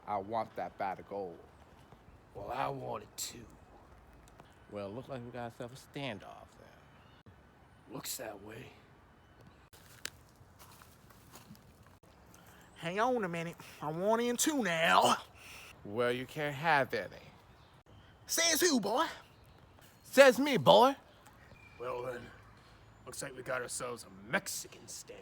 I want that bag of gold. Well, I want it too. Well, it looks like we got ourselves a standoff then. Looks that way. Hang on a minute. I want in too now. Well, you can't have any. Says who, boy? Says me, boy. Well then, looks like we got ourselves a Mexican standoff.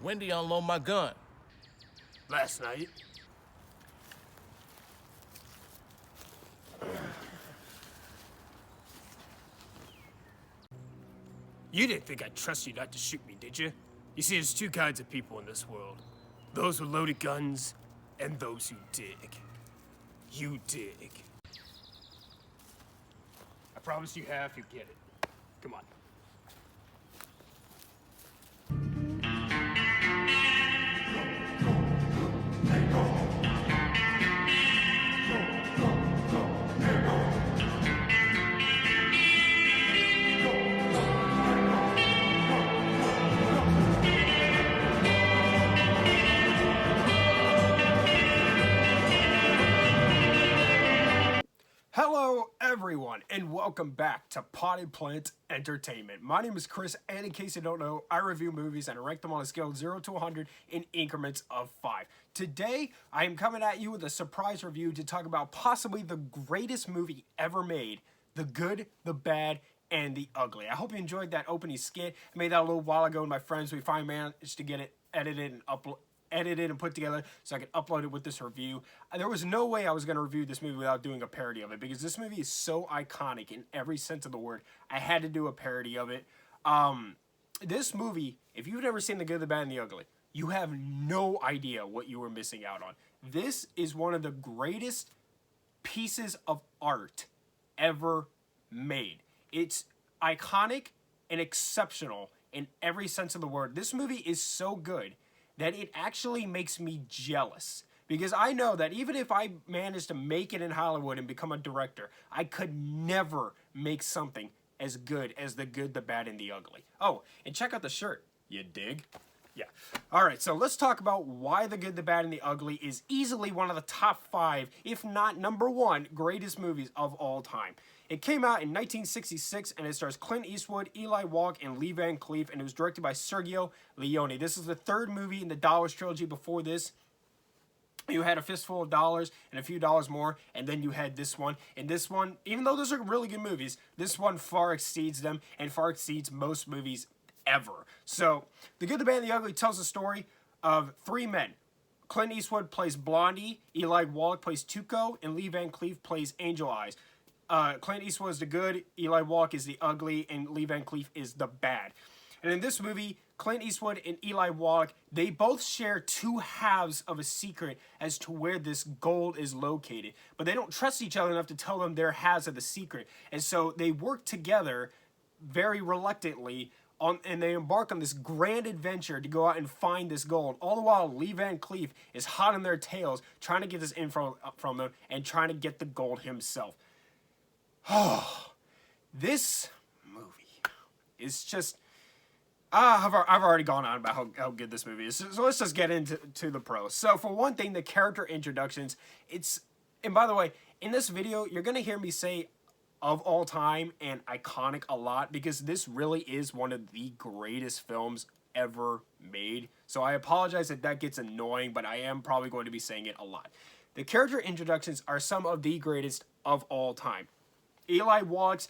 When do you unload my gun? Last night. You didn't think I'd trust you not to shoot me, did you? You see, there's two kinds of people in this world. Those with loaded guns, and those who dig. You dig. I promise you half, you get it. Come on. Hello, everyone, and welcome back to Potted Plant Entertainment. My name is Chris, and in case you don't know, I review movies and I rank them on a scale of 0 to 100 in increments of 5. Today, I am coming at you with a surprise review to talk about possibly the greatest movie ever made, The Good, the Bad, and the Ugly. I hope you enjoyed that opening skit. I made that a little while ago with my friends. We finally managed to get it edited and put together so I could upload it with this review. There was no way I was going to review this movie without doing a parody of it because this movie is so iconic in every sense of the word. I had to do a parody of it. This movie, if you've never seen The Good, the Bad, and the Ugly, you have no idea what you were missing out on. This is one of the greatest pieces of art ever made. It's iconic and exceptional in every sense of the word. This movie is so good that it actually makes me jealous. Because I know that even if I managed to make it in Hollywood and become a director, I could never make something as good as The Good, the Bad, and the Ugly. Oh, and check out the shirt. You dig? Yeah. All right, so let's talk about why The Good, the Bad, and the Ugly is easily one of the top 5, if not number 1, greatest movies of all time. It came out in 1966, and it stars Clint Eastwood, Eli Wallach, and Lee Van Cleef, and it was directed by Sergio Leone. This is the third movie in the Dollars trilogy. Before this, you had A Fistful of Dollars and A Few Dollars More, and then you had this one. And this one, even though those are really good movies, this one far exceeds them and far exceeds most movies ever. So, The Good, the Bad, and the Ugly tells the story of 3 men Clint Eastwood plays Blondie, Eli Wallach plays Tuco, and Lee Van Cleef plays Angel Eyes. Clint Eastwood is the good, Eli Wallach is the ugly, and Lee Van Cleef is the bad. And in this movie, Clint Eastwood and Eli Wallach, they both share two halves of a secret as to where this gold is located. But they don't trust each other enough to tell them their halves of the secret. And so they work together very reluctantly and they embark on this grand adventure to go out and find this gold. All the while, Lee Van Cleef is hot on their tails, trying to get this info from them and trying to get the gold himself. Oh, this movie is just... I've already gone on about how good this movie is. So let's just get into the pros. So for one thing, the character introductions, and by the way, in this video, you're going to hear me say of all time and iconic a lot because this really is one of the greatest films ever made. So I apologize if that gets annoying, but I am probably going to be saying it a lot. The character introductions are some of the greatest of all time. Eli Wallach's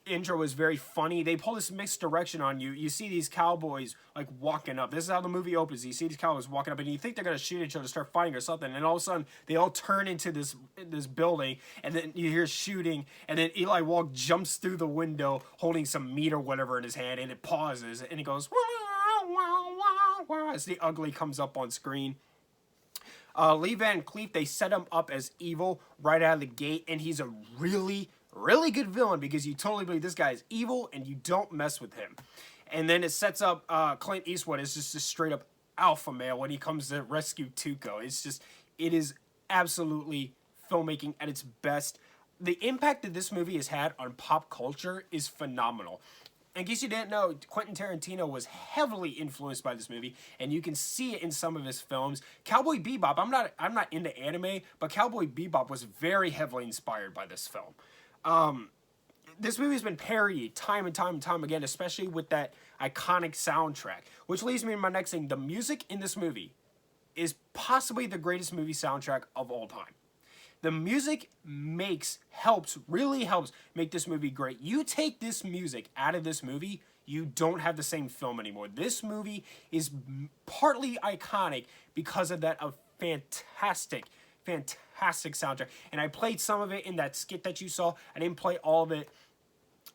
intro is very funny. They pull this mixed direction on you. You see these cowboys like walking up. This is how the movie opens. You see these cowboys walking up and you think they're gonna shoot each other, start fighting or something, and all of a sudden they all turn into this building and then you hear shooting and then Eli Wallach jumps through the window holding some meat or whatever in his hand and it pauses and it goes wow, wow, wow, wow, as the ugly comes up on screen. Lee Van Cleef, they set him up as evil right out of the gate and he's a really good villain because you totally believe this guy is evil and you don't mess with him. And then it sets up Clint Eastwood as just a straight up alpha male when he comes to rescue Tuco. It is absolutely filmmaking at its best. The impact that this movie has had on pop culture is phenomenal. In case you didn't know, Quentin Tarantino was heavily influenced by this movie, and you can see it in some of his films. Cowboy Bebop, I'm not into anime, but Cowboy Bebop was very heavily inspired by this film. This movie has been parodied time and time again, especially with that iconic soundtrack. Which leads me to my next thing. The music in this movie is possibly the greatest movie soundtrack of all time. The music really helps make this movie great. You take this music out of this movie, you don't have the same film anymore. This movie is partly iconic because of that fantastic soundtrack. And I played some of it in that skit that you saw. I didn't play all of it,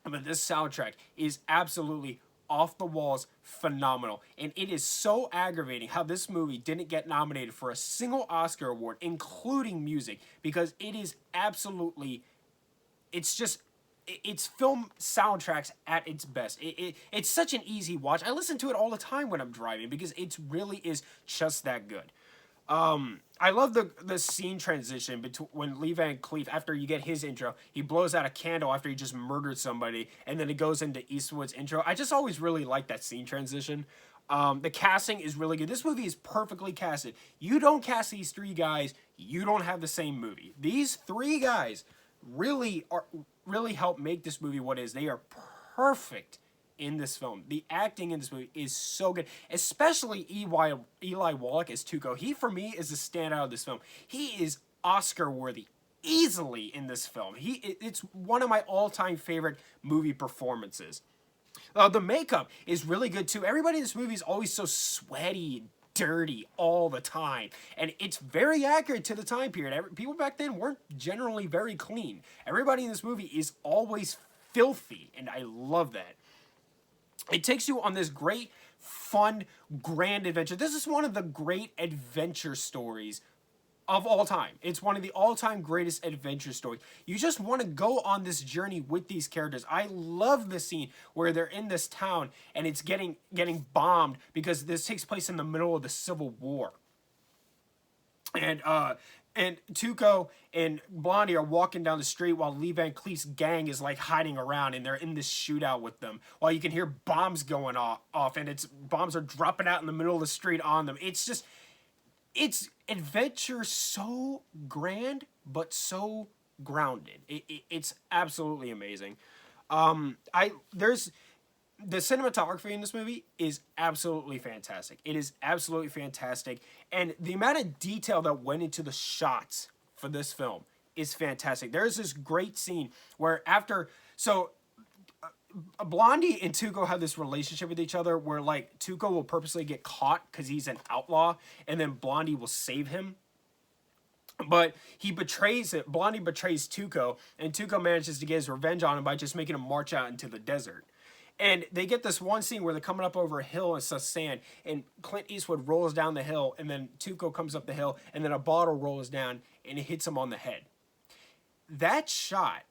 but this soundtrack is absolutely off the walls phenomenal. And it is so aggravating how this movie didn't get nominated for a single Oscar award, including music, because it is absolutely, it's film soundtracks at its best. It's such an easy watch. I listen to it all the time when I'm driving because it really is just that good. I love the scene transition between when Lee Van Cleef, after you get his intro, he blows out a candle after he just murdered somebody, and then it goes into Eastwood's intro. I just always really like that scene transition. The casting is really good. This movie is perfectly casted. You don't cast these three guys, you don't have the same movie. These three guys really help make this movie what it is. They are perfect in this film. The acting in this movie is so good, especially Eli Wallach as Tuco. He, for me, is the standout of this film. He is Oscar worthy easily in this film. It's one of my all-time favorite movie performances. The makeup is really good too. Everybody in this movie is always so sweaty, dirty all the time, and it's very accurate to the time period. People back then weren't generally very clean. Everybody in this movie is always filthy, and I love that. It takes you on this great, fun, grand adventure. This is one of the great adventure stories of all time. It's one of the all-time greatest adventure stories. You just want to go on this journey with these characters. I love the scene where they're in this town and it's getting bombed because this takes place in the middle of the Civil War. And Tuco and Blondie are walking down the street while Lee Van Cleef's gang is like hiding around and they're in this shootout with them. While you can hear bombs going off and bombs are dropping out in the middle of the street on them. It's adventure so grand, but so grounded. It's absolutely amazing. The cinematography in this movie is absolutely fantastic. It is absolutely fantastic. And the amount of detail that went into the shots for this film is fantastic. There's this great scene where Blondie and Tuco have this relationship with each other where like Tuco will purposely get caught because he's an outlaw, and then Blondie will save him. But he betrays it. Blondie betrays Tuco, and Tuco manages to get his revenge on him by just making him march out into the desert. And they get this one scene where they're coming up over a hill and it's just sand, and Clint Eastwood rolls down the hill, and then Tuco comes up the hill, and then a bottle rolls down and it hits him on the head. That shot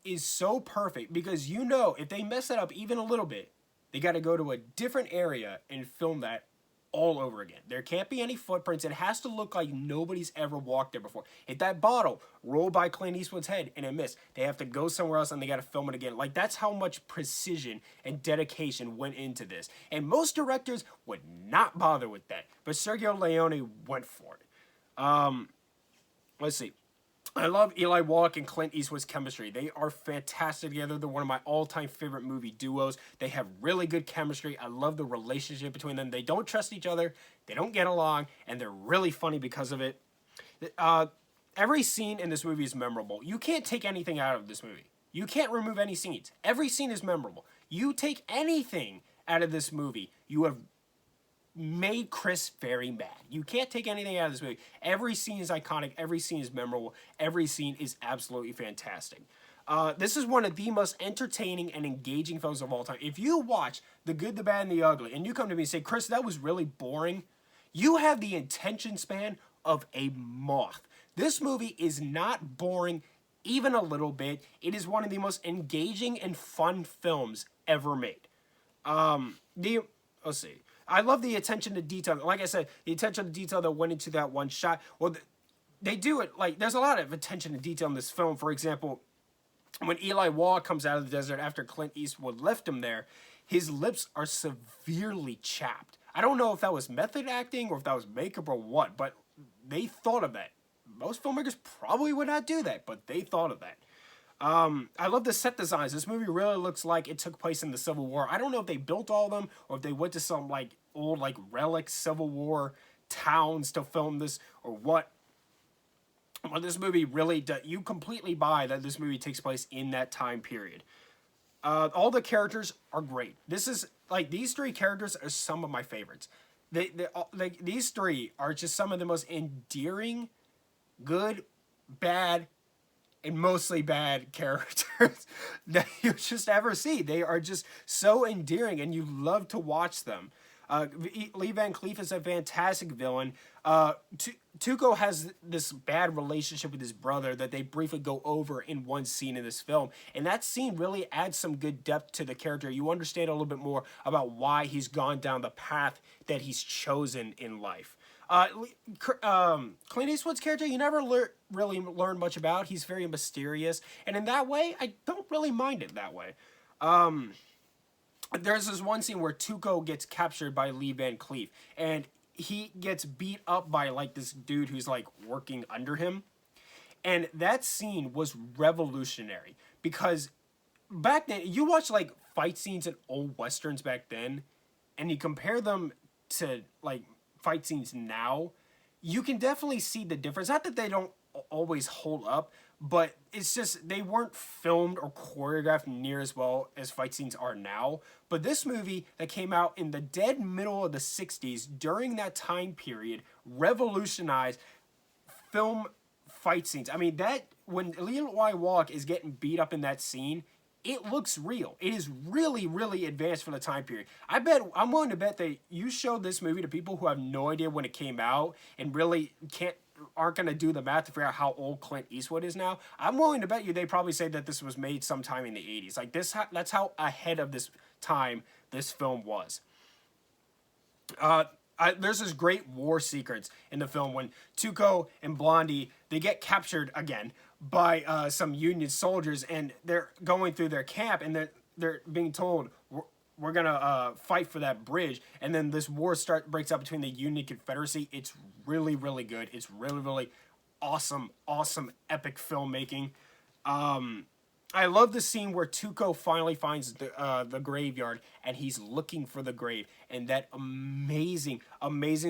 is so perfect because you know if they mess that up even a little bit, they got to go to a different area and film that all over again. There can't be any footprints. It has to look like nobody's ever walked there before. If that bottle rolled by Clint Eastwood's head and it missed, they have to go somewhere else and they got to film it again. Like, that's how much precision and dedication went into this. And most directors would not bother with that. But Sergio Leone went for it. Let's see. I love Eli Wallach and Clint Eastwood's chemistry. They are fantastic together. They're one of my all-time favorite movie duos. They have really good chemistry. I love the relationship between them. They don't trust each other. They don't get along, and they're really funny because of it. Every scene in this movie is memorable. You can't take anything out of this movie. You can't remove any scenes. Every scene is memorable. You take anything out of this movie, you have made Chris very mad. You can't take anything out of this movie. Every scene is iconic. Every scene is memorable. Every scene is absolutely fantastic. This is one of the most entertaining and engaging films of all time. If you watch The Good, the Bad, and the Ugly, and you come to me and say, Chris, that was really boring, you have the attention span of a moth. This movie is not boring even a little bit. It is one of the most engaging and fun films ever made. Let's see. I love the attention to detail. Like I said, the attention to detail that went into that one shot. Well, they do it, like, there's a lot of attention to detail in this film. For example, when Eli Wallach comes out of the desert after Clint Eastwood left him there, his lips are severely chapped. I don't know if that was method acting or if that was makeup or what, but they thought of that. Most filmmakers probably would not do that, but they thought of that. I love the set designs. This movie really looks like it took place in the Civil War. I don't know if they built all of them or if they went to some like old like relic Civil War towns to film this or what. But this movie really does, you completely buy that this movie takes place in that time period. All the characters are great. This is like these three characters are some of my favorites. These three are just some of the most endearing, good, bad, and mostly bad characters that you just ever see. They are just so endearing, and you love to watch them. Lee Van Cleef is a fantastic villain. Tuco has this bad relationship with his brother that they briefly go over in one scene in this film, and that scene really adds some good depth to the character. You understand a little bit more about why he's gone down the path that he's chosen in life. Clint Eastwood's character, you never really learn much about. He's very mysterious, and in that way, I don't really mind it that way. There's this one scene where Tuco gets captured by Lee Van Cleef, and he gets beat up by like this dude who's like working under him, and that scene was revolutionary because back then, you watch like fight scenes in old westerns back then, and you compare them to like fight scenes now, you can definitely see the difference. Not that they don't always hold up, but it's just they weren't filmed or choreographed near as well as fight scenes are now. But this movie that came out in the dead middle of the 60s during that time period revolutionized film fight scenes. I mean, that when Levi Wallach is getting beat up in that scene, it looks real. It is really, really advanced for the time period. I'm willing to bet that you show this movie to people who have no idea when it came out and really aren't going to do the math to figure out how old Clint Eastwood is now. I'm willing to bet you they probably say that this was made sometime in the 80s. Like this, that's how ahead of this time this film was. There's this great war sequence in the film when Tuco and Blondie, they get captured again by some Union soldiers, and they're going through their camp, and they're being told, we're gonna fight for that bridge, and then this war breaks out between the Union and Confederacy. It's really, really good. It's really, really awesome, epic filmmaking. I love the scene where Tuco finally finds the graveyard, and he's looking for the grave, and that amazing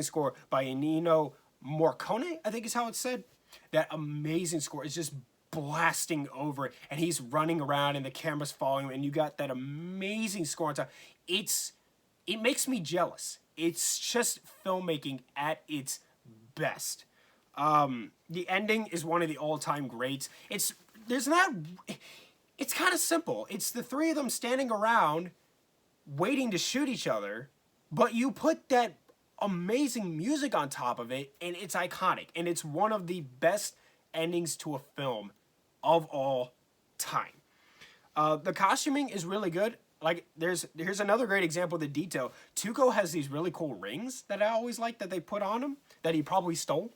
score by Ennio Morricone, I think is how it's said. That amazing score is just blasting over it, and he's running around, and the camera's following him, and you got that amazing score on top. It makes me jealous. It's just filmmaking at its best. The ending is one of the all-time greats. It's kind of simple. It's the three of them standing around waiting to shoot each other, but you put that amazing music on top of it, and it's iconic. And it's one of the best endings to a film of all time. The costuming is really good. Like, here's another great example of the detail. Tuco has these really cool rings that I always like that they put on him, that he probably stole.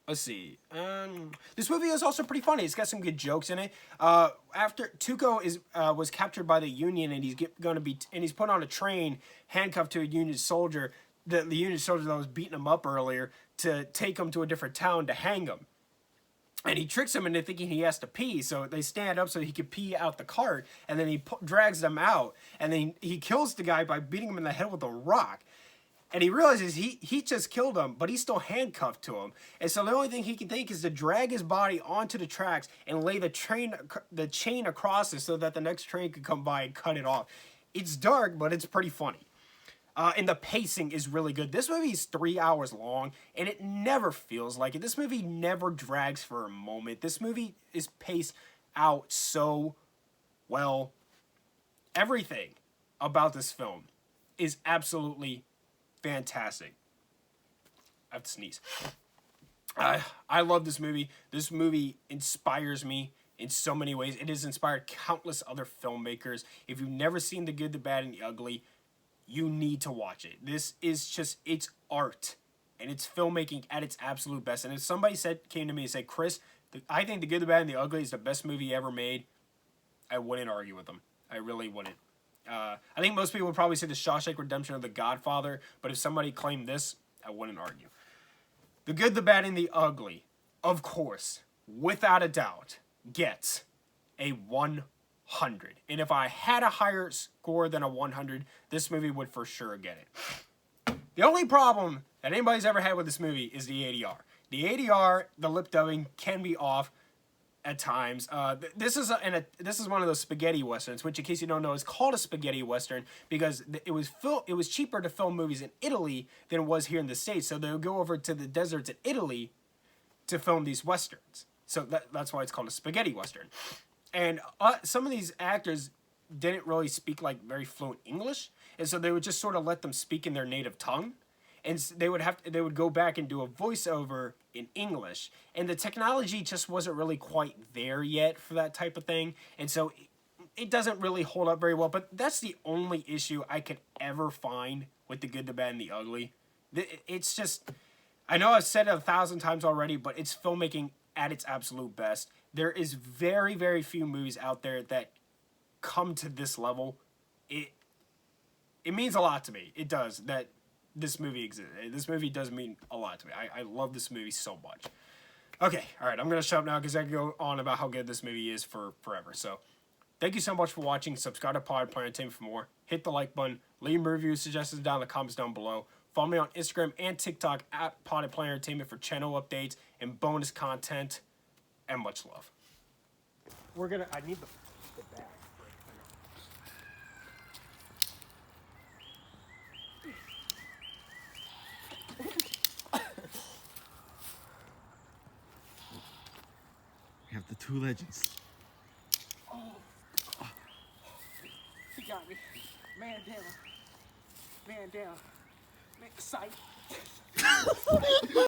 Let's see. This movie is also pretty funny. It's got some good jokes in it. After Tuco was captured by the Union, and he's put on a train, handcuffed to a Union soldier. The Union soldier that was beating him up earlier, to take him to a different town to hang him. And he tricks him into thinking he has to pee, so they stand up so he can pee out the cart, and then he drags them out, and then he kills the guy by beating him in the head with a rock. And he realizes he just killed him, but he's still handcuffed to him. And so the only thing he can think is to drag his body onto the tracks and lay the chain across it so that the next train could come by and cut it off. It's dark, but it's pretty funny. And the pacing is really good. This movie is 3 hours long, and it never feels like it. This movie never drags for a moment. This movie is paced out so well. Everything about this film is absolutely fantastic. I have to sneeze. I love this movie. This movie inspires me in so many ways. It has inspired countless other filmmakers. If you've never seen The Good, the Bad, and the Ugly, you need to watch it. This is just, it's art, and it's filmmaking at its absolute best. And if somebody came to me and said, Chris, I think The Good, the Bad, and the Ugly is the best movie ever made, I wouldn't argue with them. I really wouldn't. I think most people would probably say The Shawshank Redemption or The Godfather, but if somebody claimed this, I wouldn't argue. The Good, the Bad, and the Ugly, of course, without a doubt, gets a 100. And if I had a higher score than a 100, this movie would for sure get it. The only problem that anybody's ever had with this movie is the ADR. The ADR, the lip dubbing, can be off at times. This is one of those spaghetti westerns, which, in case you don't know, is called a spaghetti western because it was cheaper to film movies in Italy than it was here in the States. So they would go over to the deserts in Italy to film these westerns. So that's why it's called a spaghetti western. And some of these actors didn't really speak like very fluent English, and so they would just sort of let them speak in their native tongue, and they would go back and do a voiceover in English, and the technology just wasn't really quite there yet for that type of thing, and so it doesn't really hold up very well. But that's the only issue I could ever find with The Good, the Bad, and the Ugly. It's just, I know I've said it 1,000 times already, but it's filmmaking at its absolute best. There is very, very few movies out there that come to this level. It means a lot to me. It does, that this movie exists. This movie does mean a lot to me. I love this movie so much. Okay, all right, I'm going to shut up now because I can go on about how good this movie is for forever. So, thank you so much for watching. Subscribe to Pod Planet Entertainment for more. Hit the like button. Leave reviews, suggestions down in the comments down below. Follow me on Instagram and TikTok at Pod Planet Entertainment for channel updates and bonus content. And much love. I need the bag. We have the two legends. Oh. He got me. Man down. Man down. Man, sight.